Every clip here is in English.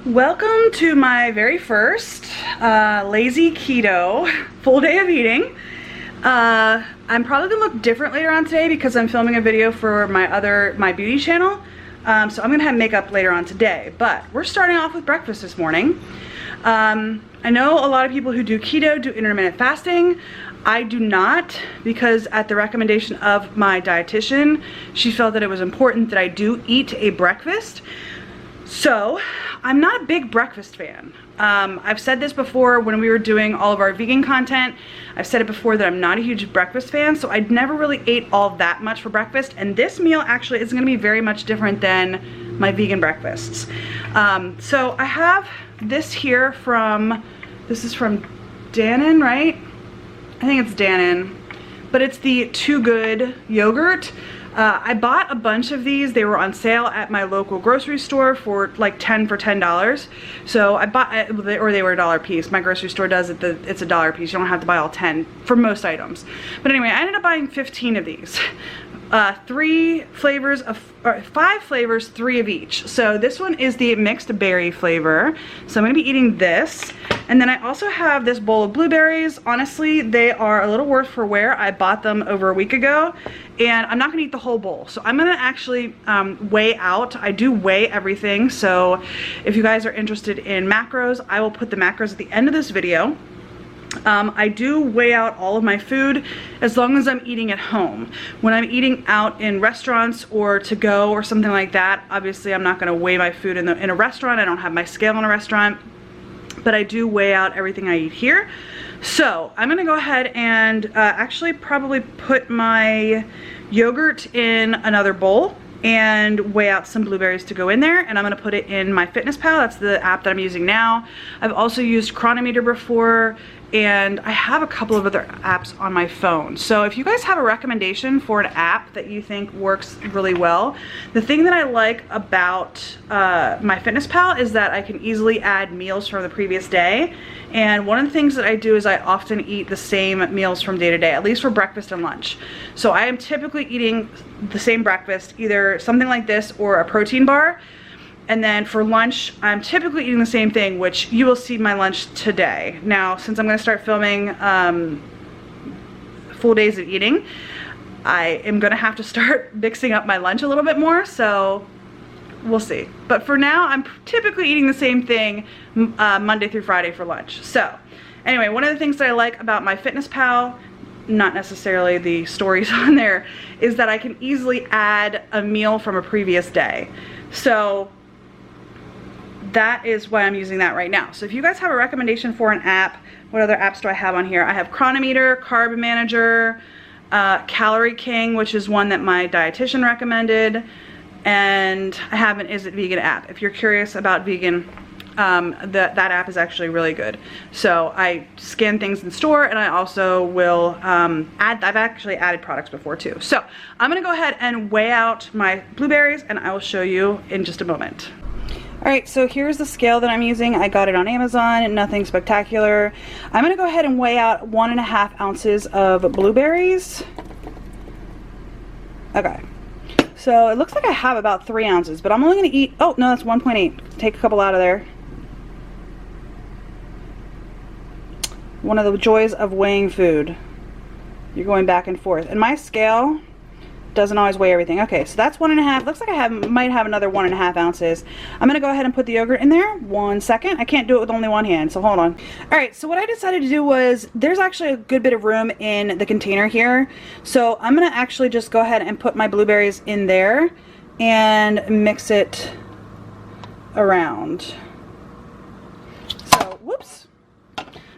Welcome to my very first lazy keto full day of eating. I'm probably gonna look different later on today because I'm filming a video for my beauty channel. So I'm gonna have makeup later on today, but we're starting off with breakfast this morning. I know a lot of people who do keto do intermittent fasting. I do not, because at the recommendation of my dietitian, she felt that it was important that I do eat a breakfast. So I'm not a big breakfast fan. I've said this before when we were doing all of our vegan content. I've said it before that I'm not a huge breakfast fan, so I never really ate all that much for breakfast, and this meal actually is gonna be very much different than my vegan breakfasts. So I have this here this is from Dannon, right? I think it's Dannon, but it's the Too Good yogurt. I bought a bunch of these. They were on sale at my local grocery store for like 10 for $10. So I bought, or they were $1 a piece. My grocery store does it, it's $1 a piece. You don't have to buy all 10 for most items. But anyway, I ended up buying 15 of these. 5 flavors, 3 of each. So this one is the mixed berry flavor. So I'm gonna be eating this. And then I also have this bowl of blueberries. Honestly, they are a little worth for wear. I bought them over a week ago, and I'm not gonna eat the whole bowl. So I'm gonna actually weigh out. I do weigh everything. So if you guys are interested in macros, I will put the macros at the end of this video. I do weigh out all of my food as long as I'm eating at home. When I'm eating out in restaurants or to go or something like that, obviously I'm not going to weigh my food in a restaurant. I don't have my scale in a restaurant, but I do weigh out everything I eat here. So I'm going to go ahead and actually probably put my yogurt in another bowl and weigh out some blueberries to go in there, and I'm gonna put it in my Fitness Pal. That's the app that I'm using now. I've also used Chronometer before, and I have a couple of other apps on my phone. So if you guys have a recommendation for an app that you think works really well, the thing that I like about my Fitness Pal is that I can easily add meals from the previous day. And one of the things that I do is I often eat the same meals from day to day, at least for breakfast and lunch. So I am typically eating the same breakfast, either something like this or a protein bar. And then for lunch, I'm typically eating the same thing, which you will see my lunch today. Now, since I'm gonna start filming full days of eating, I am gonna have to start mixing up my lunch a little bit more, so we'll see. But for now, I'm typically eating the same thing Monday through Friday for lunch. So anyway, one of the things that I like about my Fitness Pal, not necessarily the stories on there, is that I can easily add a meal from a previous day. So that is why I'm using that right now. So if you guys have a recommendation for an app, what other apps do I have on here? I have Chronometer, Carb Manager, Calorie King, which is one that my dietitian recommended, and I have an Is It Vegan app. If you're curious about vegan, that app is actually really good. So I scan things in store, and I also will I've actually added products before too. So I'm gonna go ahead and weigh out my blueberries, and I will show you in just a moment. All right, so here's the scale that I'm using. I got it on Amazon, nothing spectacular. I'm gonna go ahead and weigh out 1.5 ounces of blueberries. Okay. So it looks like I have about 3 ounces, but I'm only gonna eat, oh no, that's 1.8. Take a couple out of there. One of the joys of weighing food. You're going back and forth. And my scale doesn't always weigh everything. Okay, so that's 1.5. Looks like I might have another 1.5 ounces. I'm gonna go ahead and put the yogurt in there. 1 second. I can't do it with only one hand, so hold on. All right, so what I decided to do was, there's actually a good bit of room in the container here. So I'm gonna actually just go ahead and put my blueberries in there and mix it around. So, whoops.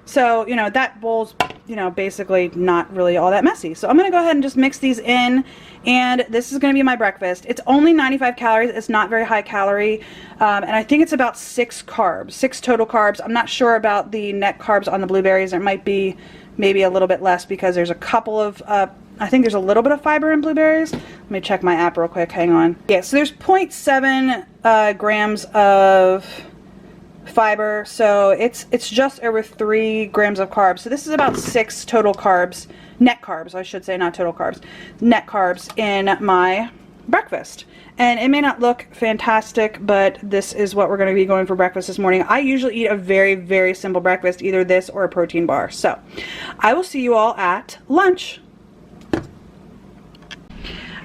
So, you know, that bowl's, you know, basically not really all that messy. So I'm gonna go ahead and just mix these in, and this is gonna be my breakfast. It's only 95 calories. It's not very high calorie, and I think it's about 6 carbs, 6 total carbs. I'm not sure about the net carbs on the blueberries. There might be maybe a little bit less because there's a couple of, I think there's a little bit of fiber in blueberries. Let me check my app real quick, hang on. Yeah, so there's 0.7 grams of fiber, so it's just over 3 grams of carbs. So this is about 6 total carbs, net carbs I should say, not total carbs, net carbs in my breakfast. And it may not look fantastic, but this is what we're going to be going for breakfast this morning. I usually eat a very, very simple breakfast, either this or a protein bar. So I will see you all at lunch.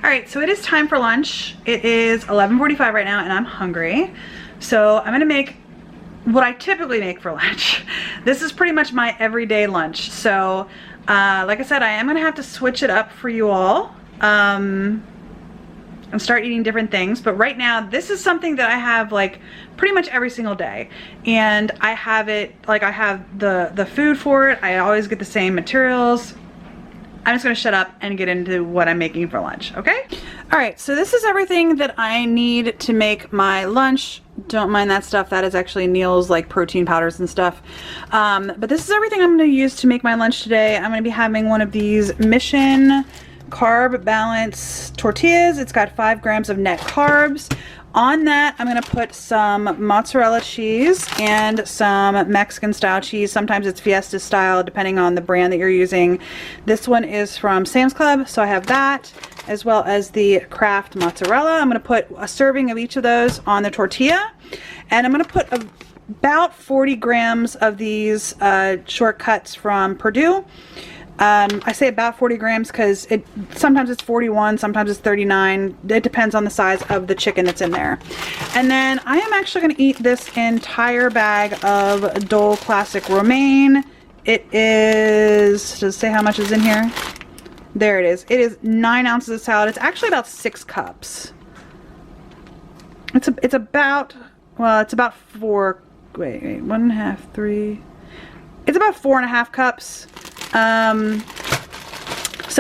Alright, so it is time for lunch. It is 11:45 right now and I'm hungry. So I'm gonna make what I typically make for lunch. This is pretty much my everyday lunch. So like I said, I am gonna have to switch it up for you all and start eating different things. But right now, this is something that I have like pretty much every single day. And I have it, like I have the food for it. I always get the same materials. I'm just gonna shut up and get into what I'm making for lunch, okay? All right, so this is everything that I need to make my lunch. Don't mind that stuff. That is actually Neil's like protein powders and stuff. But this is everything I'm gonna use to make my lunch today. I'm gonna be having one of these Mission Carb Balance tortillas. It's got 5 grams of net carbs. On that, I'm gonna put some mozzarella cheese and some Mexican style cheese. Sometimes it's Fiesta style, depending on the brand that you're using. This one is from Sam's Club, so I have that, as well as the Kraft mozzarella. I'm gonna put a serving of each of those on the tortilla, and I'm gonna put about 40 grams of these shortcuts from Purdue. I say about 40 grams because sometimes it's 41, sometimes it's 39. It depends on the size of the chicken that's in there. And then I am actually going to eat this entire bag of Dole Classic Romaine. It is, does it say how much is in here? There it is. It is 9 ounces of salad. It's actually about 6 cups. It's about, well, it's about 4, wait, 1.5, 3. It's about 4.5 cups. So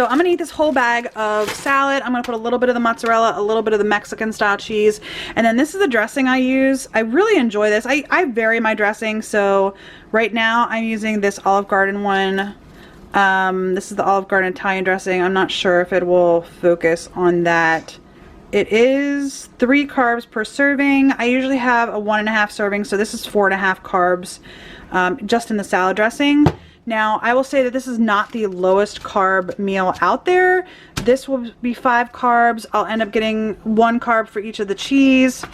I'm gonna eat this whole bag of salad. I'm gonna put a little bit of the mozzarella, a little bit of the Mexican style cheese, and then this is the dressing I use. I really enjoy this. I vary my dressing, so right now I'm using this Olive Garden one. This is the Olive Garden Italian dressing. I'm not sure if it will focus on that. It is 3 carbs per serving. I usually have a 1.5 serving, so this is 4.5 carbs just in the salad dressing. Now, I will say that this is not the lowest carb meal out there. This will be 5 carbs. I'll end up getting 1 carb for each of the cheese.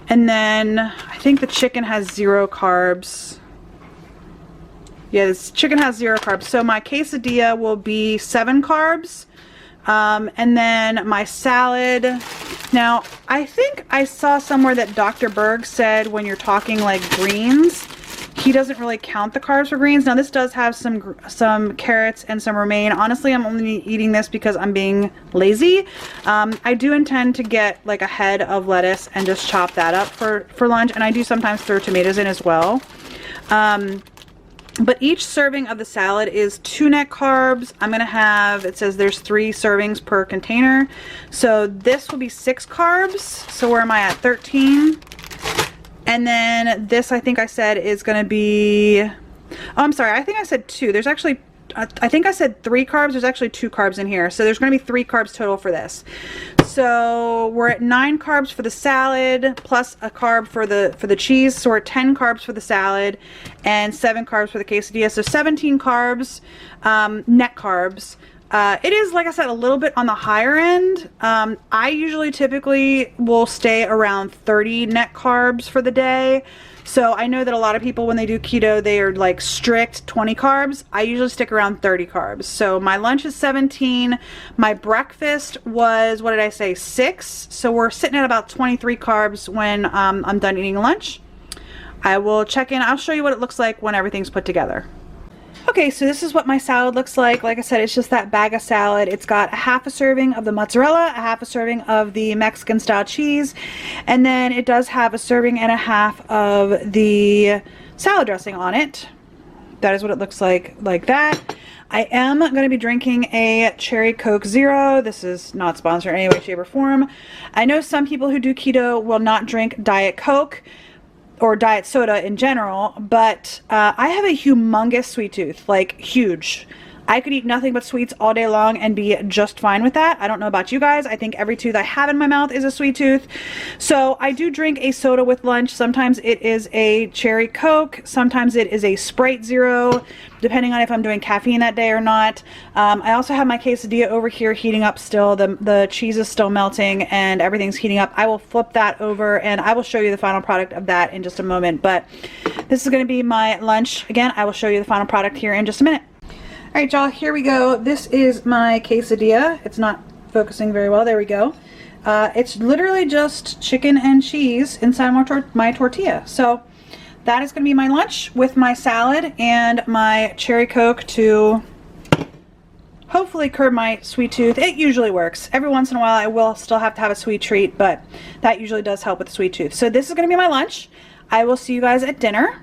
And then I think the chicken has 0 carbs. Yeah, this chicken has 0 carbs. So my quesadilla will be 7 carbs. And then my salad. Now, I think I saw somewhere that Dr. Berg said when you're talking like greens, he doesn't really count the carbs for greens. Now this does have some carrots and some romaine. Honestly, I'm only eating this because I'm being lazy. I do intend to get like a head of lettuce and just chop that up for lunch. And I do sometimes throw tomatoes in as well. But each serving of the salad is 2 net carbs. I'm gonna have, it says there's 3 servings per container. So this will be 6 carbs. So where am I at? 13. And then this, I think I said, is going to be, oh, I'm sorry, I think I said 2. There's actually, I think I said 3 carbs. There's actually 2 carbs in here. So there's going to be 3 carbs total for this. So we're at 9 carbs for the salad, plus a carb for the cheese. So we're at 10 carbs for the salad and 7 carbs for the quesadilla. So 17 carbs, net carbs. It is, like I said, a little bit on the higher end. I usually typically will stay around 30 net carbs for the day. So I know that a lot of people, when they do keto, they are like strict 20 carbs. I usually stick around 30 carbs. So my lunch is 17. My breakfast was, what did I say, 6. So we're sitting at about 23 carbs when I'm done eating lunch. I will check in. I'll show you what it looks like when everything's put together. Okay, so this is what my salad looks like. Like I said, it's just that bag of salad. It's got a 1/2 serving of the mozzarella, a 1/2 serving of the Mexican style cheese, and then it does have a serving and a 1/2 of the salad dressing on it. That is what it looks like that. I am going to be drinking a Cherry Coke Zero. This is not sponsored in any way, shape, or form. I know some people who do keto will not drink Diet Coke or diet soda in general, but I have a humongous sweet tooth, like huge. I could eat nothing but sweets all day long and be just fine with that. I don't know about you guys. I think every tooth I have in my mouth is a sweet tooth. So I do drink a soda with lunch. Sometimes it is a cherry Coke. Sometimes it is a Sprite Zero, depending on if I'm doing caffeine that day or not. I also have my quesadilla over here heating up still. The cheese is still melting and everything's heating up. I will flip that over and I will show you the final product of that in just a moment. But this is going to be my lunch. Again, I will show you the final product here in just a minute. All right, y'all, here we go. This is my quesadilla. It's not focusing very well. There we go. It's literally just chicken and cheese inside my tortilla. So that is going to be my lunch with my salad and my cherry Coke to hopefully curb my sweet tooth. It usually works. Every once in a while I will still have to have a sweet treat, but that usually does help with the sweet tooth. So this is going to be my lunch. I will see you guys at dinner.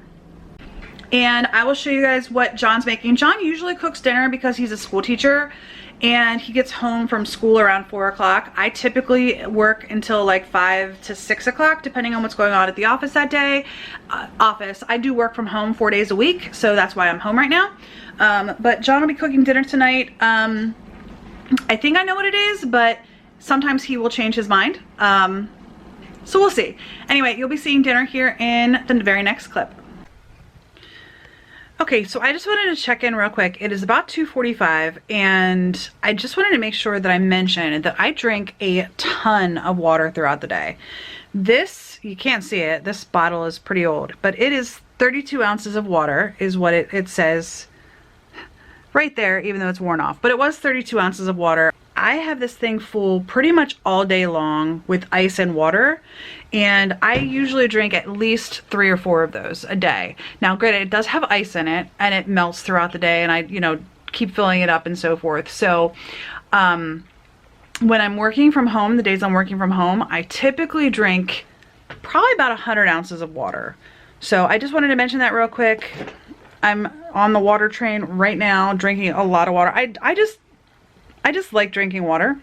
And I will show you guys what John's making. John usually cooks dinner because he's a school teacher and he gets home from school around 4 o'clock. I typically work until like 5 to 6 o'clock depending on what's going on at the office that day. I do work from home 4 days a week, so that's why I'm home right now. But John will be cooking dinner tonight. I think I know what it is, but sometimes he will change his mind. So we'll see. Anyway, you'll be seeing dinner here in the very next clip. Okay, so I just wanted to check in real quick. It is about 2:45 and I just wanted to make sure that I mentioned that I drink a ton of water throughout the day. This, you can't see it, this bottle is pretty old, but it is 32 ounces of water is what it says right there, even though it's worn off. But it was 32 ounces of water. I have this thing full pretty much all day long with ice and water, and I usually drink at least 3 or 4 of those a day. Now granted, it does have ice in it and it melts throughout the day, and I, you know, keep filling it up and so forth. So when I'm working from home, the days I'm working from home, I typically drink probably about 100 ounces of water. So I just wanted to mention that real quick. I'm on the water train right now, drinking a lot of water. I just like drinking water.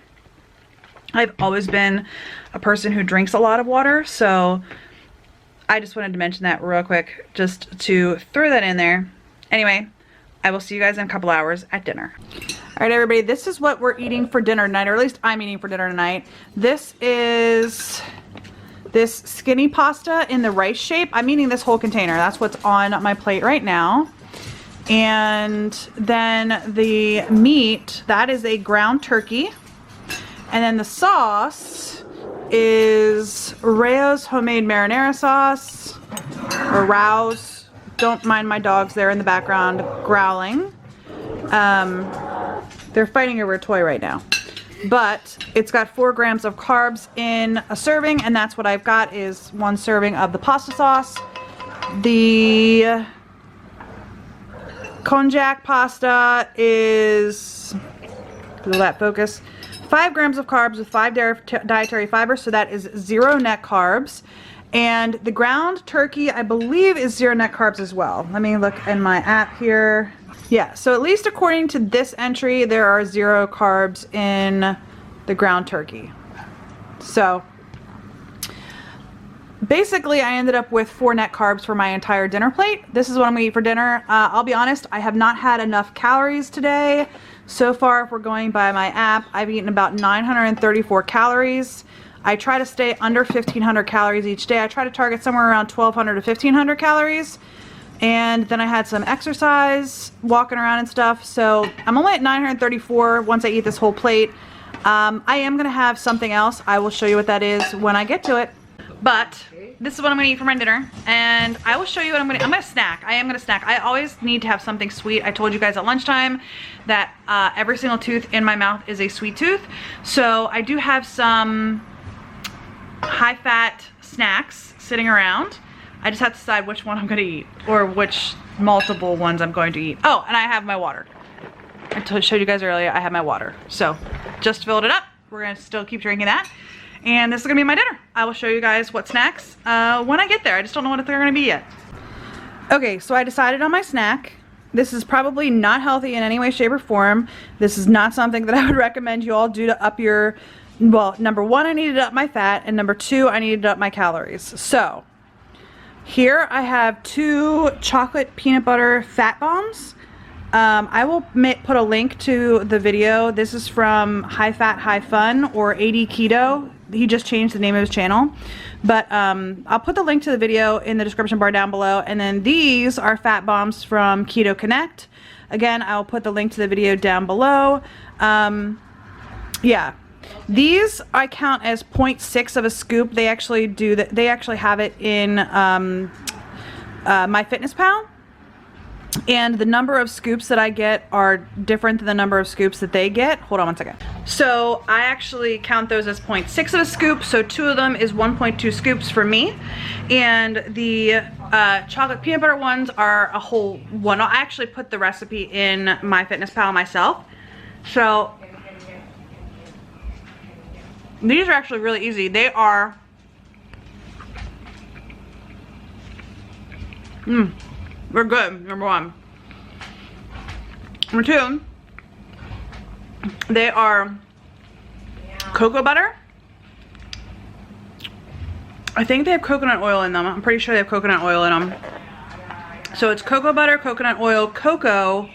I've always been a person who drinks a lot of water, so I just wanted to mention that real quick, just to throw that in there. Anyway, I will see you guys in a couple hours at dinner. All right, everybody, this is what we're eating for dinner tonight, or at least I'm eating for dinner tonight. This is this skinny pasta in the rice shape. I'm eating this whole container. That's what's on my plate right now. And then the meat, that is a ground turkey. And then the sauce is Rao's homemade marinara sauce, or Rao's. Don't mind my dogs there in the background growling. They're fighting over a toy right now. But it's got 4 grams of carbs in a serving, and that's what I've got is 1 serving of the pasta sauce. The konjac pasta is, will that focus? 5 grams of carbs with 5 dietary fibers, so that is 0 net carbs. And the ground turkey, I believe, is 0 net carbs as well. Let me look in my app here. Yeah, so at least according to this entry, there are 0 carbs in the ground turkey. So basically, I ended up with 4 net carbs for my entire dinner plate. This is what I'm gonna eat for dinner. I'll be honest, I have not had enough calories today. So far, if we're going by my app, I've eaten about 934 calories. I try to stay under 1,500 calories each day. I try to target somewhere around 1,200 to 1,500 calories. And then I had some exercise, walking around and stuff. So I'm only at 934 once I eat this whole plate. I am gonna have something else. I will show you what that is when I get to it. But this is what I'm gonna eat for my dinner, and I will show you what I'm gonna snack. I am gonna snack. I always need to have something sweet. I told you guys at lunchtime that every single tooth in my mouth is a sweet tooth. So I do have some high-fat snacks sitting around. I just have to decide which one I'm gonna eat, or which multiple ones I'm going to eat. Oh, and I have my water. I showed you guys earlier, I have my water. So just filled it up. We're gonna still keep drinking that. And this is gonna be my dinner. I will show you guys what snacks when I get there. I just don't know what they're gonna be yet. Okay, so I decided on my snack. This is probably not healthy in any way, shape, or form. This is not something that I would recommend you all do to up your, well, number 1, I needed to up my fat, and number 2, I needed to up my calories. So here I have 2 chocolate peanut butter fat bombs. I will put a link to the video. This is from High Fat High Fun, or 80 Keto. He just changed the name of his channel. But I'll put the link to the video in the description bar down below. And then these are fat bombs from Keto Connect. Again, I'll put the link to the video down below. Yeah. These I count as 0.6 of a scoop. They actually do that. They actually have it in MyFitnessPal. And the number of scoops that I get are different than the number of scoops that they get. Hold on one second. So I actually count those as 0.6 of a scoop. So 2 of them is 1.2 scoops for me. And the chocolate peanut butter ones are a whole one. I actually put the recipe in MyFitnessPal myself. So these are actually really easy. They are, they're good, number one. Number two, they are cocoa butter. I think they have coconut oil in them. I'm pretty sure they have coconut oil in them. So it's cocoa butter, coconut oil, cocoa,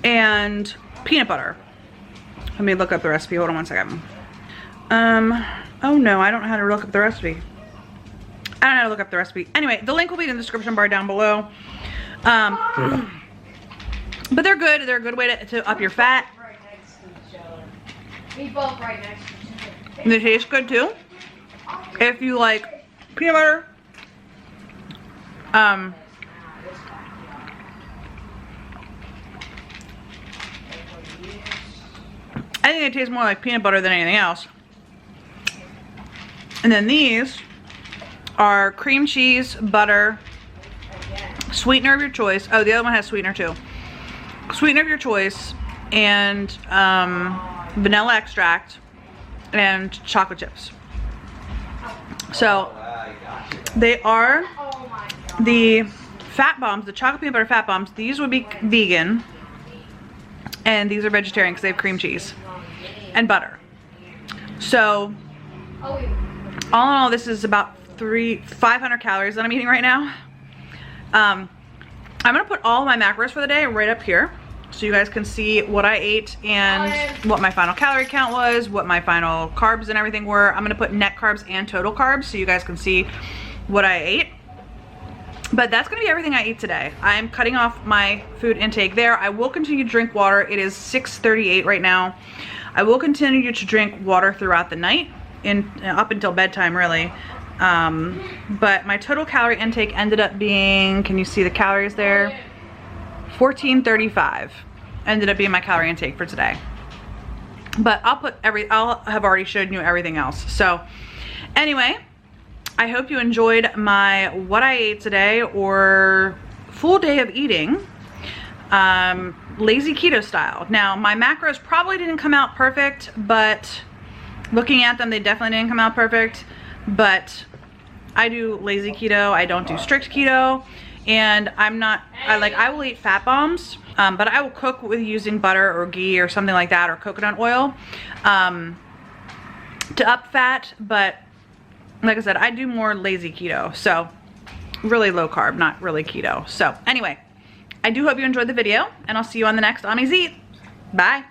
and peanut butter. Let me look up the recipe. Hold on one second. Oh no, I don't know how to look up the recipe. I don't know how to look up the recipe. Anyway, the link will be in the description bar down below. But they're good. They're a good way to up your fat. Right next to each other. We both right next to each other. And they taste good too. If you like peanut butter, I think it tastes more like peanut butter than anything else. And then these are cream cheese, butter, sweetener of your choice. Oh, the other one has sweetener too. Sweetener of your choice, and vanilla extract, and chocolate chips. So they are the fat bombs, the chocolate peanut butter fat bombs. These would be vegan, and these are vegetarian because they have cream cheese and butter. So all in all, this is about 500 calories that I'm eating right now. I'm gonna put all my macros for the day right up here so you guys can see what I ate and what my final calorie count was, what my final carbs and everything were. I'm gonna put net carbs and total carbs so you guys can see what I ate. But that's gonna be everything I eat today. I'm cutting off my food intake there. I will continue to drink water. It is 6:38 right now. I will continue to drink water throughout the night, up until bedtime really. But my total calorie intake ended up being, can you see the calories there? 1435 ended up being my calorie intake for today. But I'll have already shown you everything else. So anyway, I hope you enjoyed my what I ate today, or full day of eating, lazy keto style. Now my macros probably didn't come out perfect, but looking at them, they definitely didn't come out perfect. But I do lazy keto, I don't do strict keto, and I will eat fat bombs, but I will cook with using butter or ghee or something like that, or coconut oil to up fat. But like I said, I do more lazy keto, so really low carb, not really keto. So anyway, I do hope you enjoyed the video, and I'll see you on the next Omnis Eat. Bye.